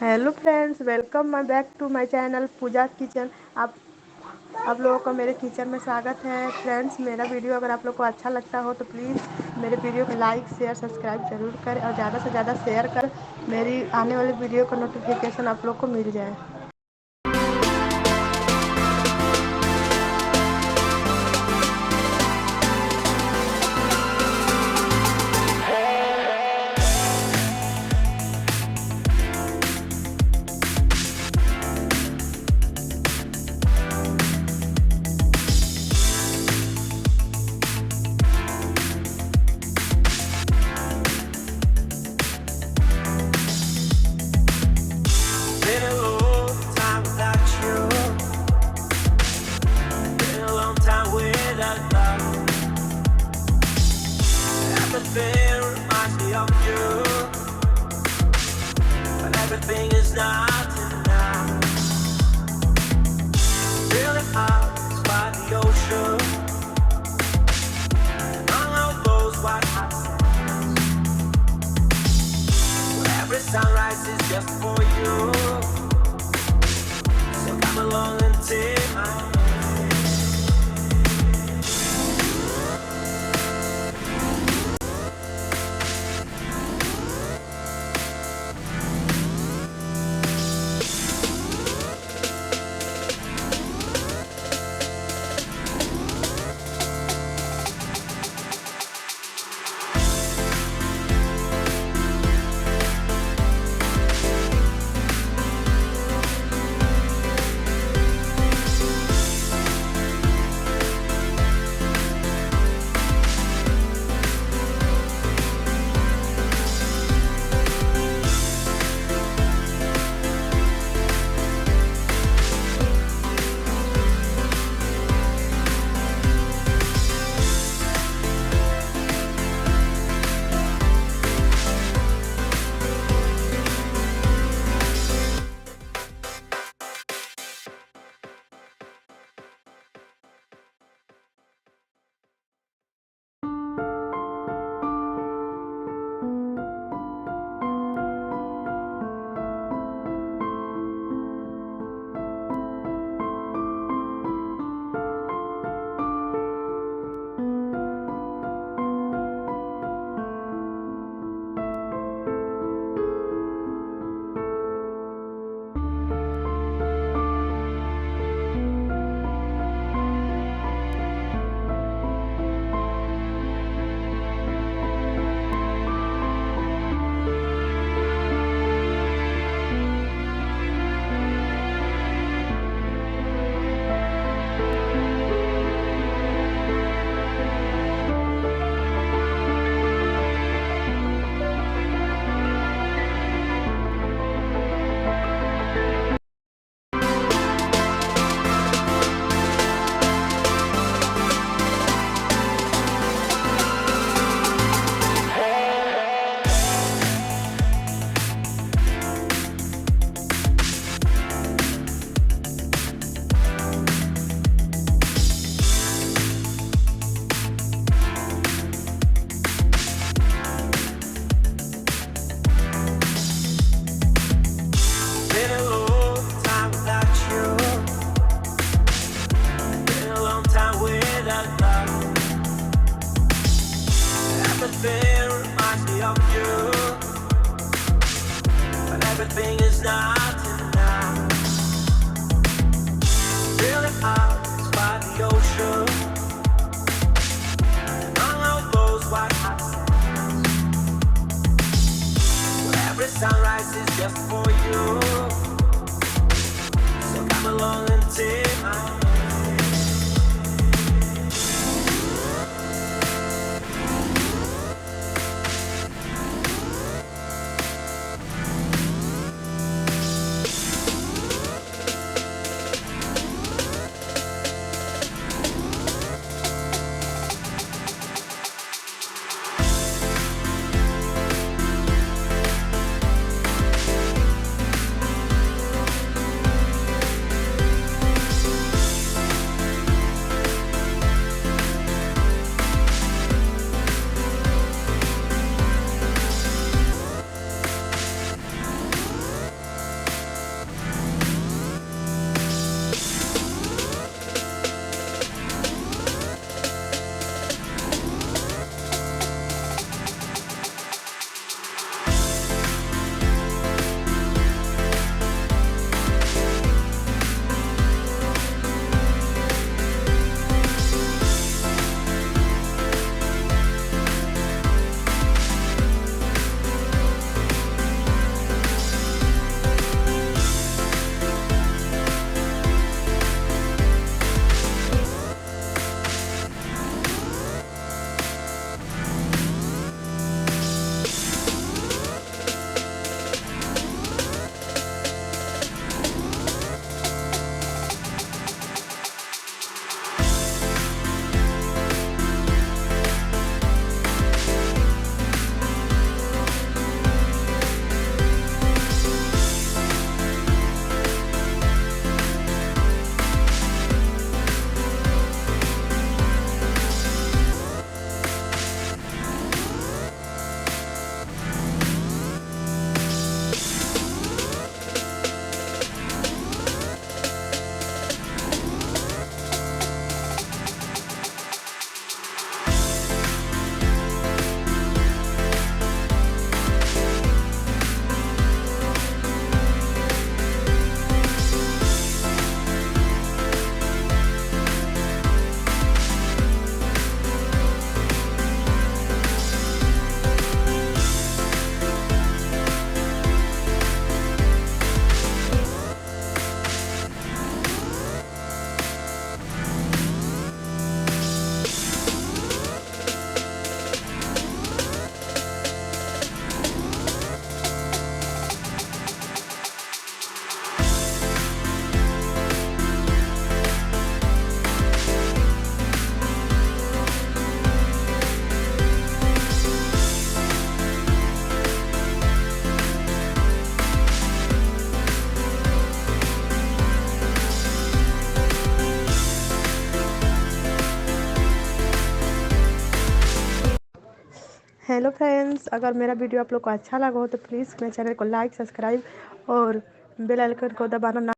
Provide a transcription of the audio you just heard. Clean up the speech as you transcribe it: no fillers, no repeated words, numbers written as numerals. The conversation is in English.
Hello friends, welcome my back to my channel Pooja kitchen. आप लोगों का मेरे किचन में स्वागत है। फ्रेंड्स, मेरा वीडियो अगर आप लोग को अच्छा लगता हो तो प्लीज़ मेरे वीडियो को लाइक शेयर सब्सक्राइब ज़रूर करें और ज़्यादा से ज़्यादा शेयर कर मेरी आने वाली वीडियो का नोटिफिकेशन आप लोग को मिल जाए। Been a long time without you. Been a long time without love. Everything reminds me of you, but everything is not enough. Feeling out by the ocean, among all those white hot sands, where every sunrise is just for you. So come along and take my hand. Been a long time without you. Been a long time without love. Everything reminds me of you, but everything is not enough. Feeling out by the ocean, among all those white hot sands, where every sunrise is just for you. So come along and take my hand. Hello friends, अगर मेरा video आप लोग को अच्छा लगा हो तो please मेरे चैनल को लाइक, सब्सक्राइब और बेल आइकन को दबाना ना